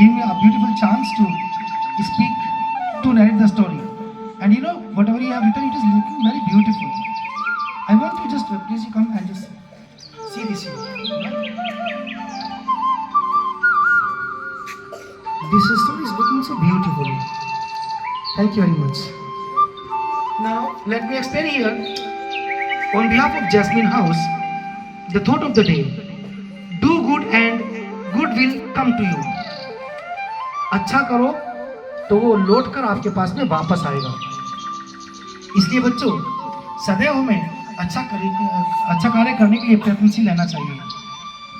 giving me a beautiful chance to speak, to narrate the story. And you know, whatever you have written, it is looking very beautiful. I want you just, please you come and just see this here. This story is looking so beautiful. Thank you very much. Now, let me explain here. On behalf of Jasmine House, the thought of the day: do good and good will come to you. अच्छा करो तो वो लौट कर आपके पास में वापस आएगा. इसलिए बच्चों, सदैव हमें अच्छा कार्य करने के लिए प्रयत्नशील रहना चाहिए.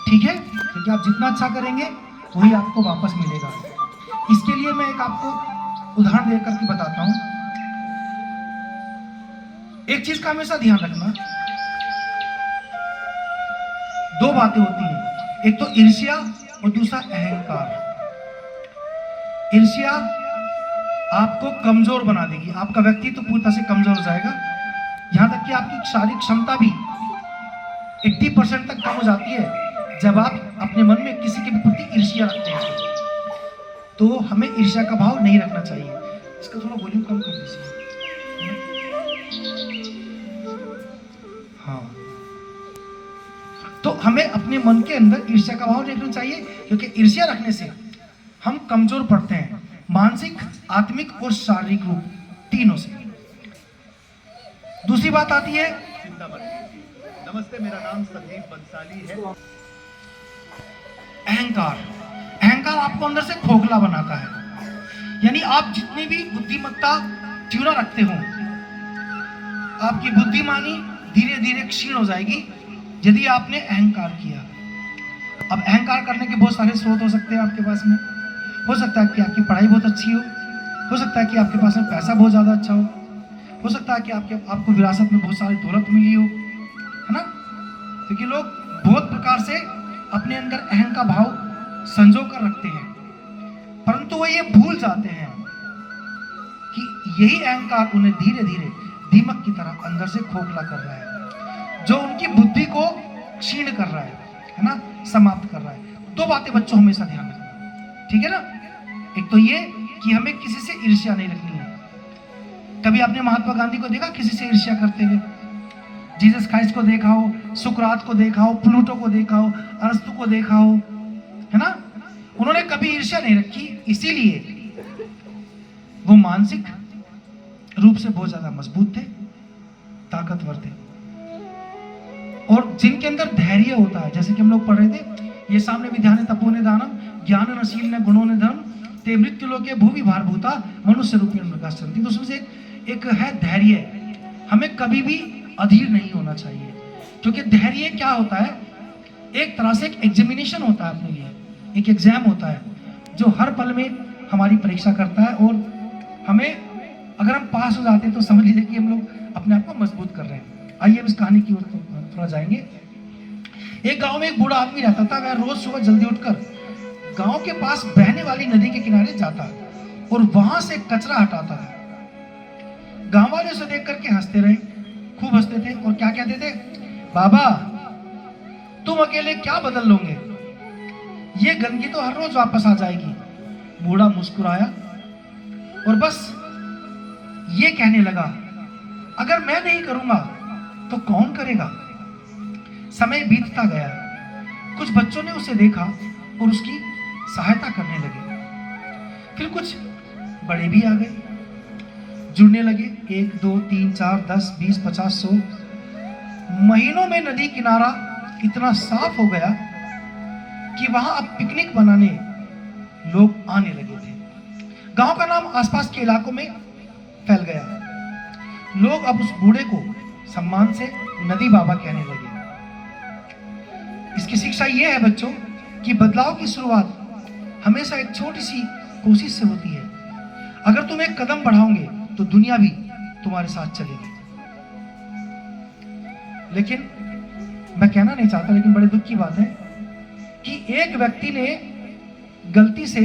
ठीक है? क्योंकि आप जितना अच्छा करेंगे वही आपको वापस मिलेगा. इसके लिए मैं एक आपको उदाहरण देकर के बताता हूँ. एक चीज का हमेशा ध्यान रखना, दो बातें होती हैं, एक तो ईर्ष्या और दूसरा अहंकार. ईर्ष्या आपको कमजोर बना देगी, आपका व्यक्तित्व पूरी तरह से कमजोर हो जाएगा. यहां तक कि आपकी शारीरिक क्षमता भी 80% तक कम हो जाती है जब आप अपने मन में किसी के प्रति ईर्ष्या रखते हैं. तो हमें ईर्ष्या का भाव नहीं रखना चाहिए. इसका थोड़ा वॉल्यूम कम कर दीजिए. हाँ, तो हमें अपने मन के अंदर ईर्ष्या का भाव नहीं रखना चाहिए, क्योंकि ईर्ष्या रखने से हम कमजोर पड़ते हैं, मानसिक, आत्मिक और शारीरिक रूप तीनों से. दूसरी बात आती है, नमस्ते, मेरा नाम संदीप बंसाली है. अहंकार. अहंकार आपको अंदर से खोखला बनाता है. यानी आप जितनी भी बुद्धिमत्ता त्यूरा रखते हो, आपकी बुद्धिमानी धीरे धीरे क्षीण हो जाएगी यदि आपने अहंकार किया. अब अहंकार करने के बहुत सारे स्रोत हो सकते हैं आपके पास में. हो सकता है कि आपकी पढ़ाई बहुत अच्छी हो सकता है कि आपके पास में पैसा बहुत ज़्यादा अच्छा हो सकता है कि आपको विरासत में बहुत सारी दौलत मिली हो, है ना. क्योंकि लोग बहुत प्रकार से अपने अंदर अहं का भाव संजो कर रखते हैं, परंतु वो ये भूल जाते हैं कि यही अहंकार उन्हें धीरे धीरे दीमक की तरह अंदर से खोखला कर रहा है, जो उनकी बुद्धि को क्षीण कर रहा है ना, समाप्त कर रहा है. दो बातें बच्चों हमेशा ध्यान रखना. ठीक है ना. एक तो ये कि हमें किसी से ईर्ष्या नहीं रखनी है. कभी आपने महात्मा गांधी को देखा किसी से ईर्ष्या करते हुए? जीसस क्राइस्ट को देखा हो, सुकरात को देखा हो, प्लूटो को देखा हो, अरस्तु को देखा हो, है ना. उन्होंने कभी ईर्ष्या नहीं रखी, इसीलिए वो मानसिक रूप से बहुत ज्यादा मजबूत थे, ताकतवर थे. और जिनके अंदर धैर्य होता है, जैसे कि हम लोग पढ़ रहे थे, ये सामने विद्याने तपोने दानम ज्ञान नशील ने गुणों ने धर्म ते मृत्यु लोके भूवि भार भूता मनुष्य रूपी मृगास्त्रंती. तो उसमें से एक है धैर्य. हमें कभी भी अधीर नहीं होना चाहिए, क्योंकि धैर्य क्या होता है, एक तरह से एक एग्जामिनेशन होता है अपने लिए, एक एग्जाम होता है जो हर पल में हमारी परीक्षा करता है. और हमें अगर हम पास हो जाते हैं तो समझ लीजिए कि हम लोग अपने आप को मजबूत कर रहे हैं. आइए अब इस कहानी की ओर थोड़ा जाएंगे. एक गांव में एक बूढ़ा आदमी रहता था. वह रोज सुबह जल्दी उठकर गांव के पास बहने वाली नदी के किनारे जाता और वहां से कचरा हटाता था. गांव वाले उसे देख करके हंसते रहे, खूब हंसते थे और क्या कहते थे, बाबा तुम अकेले क्या बदल लोगे, ये गंदगी तो हर रोज वापस आ जाएगी. बूढ़ा मुस्कुराया और बस ये कहने लगा, अगर मैं नहीं करूंगा तो कौन करेगा. समय बीतता गया. कुछ बच्चों ने उसे देखा और उसकी सहायता करने लगे. फिर कुछ बड़े भी आ गए, जुड़ने लगे. 1 2 3 4 10 20 50 100. महीनों में नदी किनारा इतना साफ हो गया कि वहां अब पिकनिक बनाने लोग आने लगे थे. गांव का नाम आसपास के इलाकों में फैल गया. लोग अब उस बूढ़े को सम्मान से नदी बाबा कहने लगे. इसकी शिक्षा यह है बच्चों कि बदलाव की शुरुआत हमेशा एक छोटी सी कोशिश से होती है. अगर तुम एक कदम बढ़ाओगे तो दुनिया भी तुम्हारे साथ चलेगी. लेकिन मैं कहना नहीं चाहता, लेकिन बड़े दुख की बात है कि एक व्यक्ति ने गलती से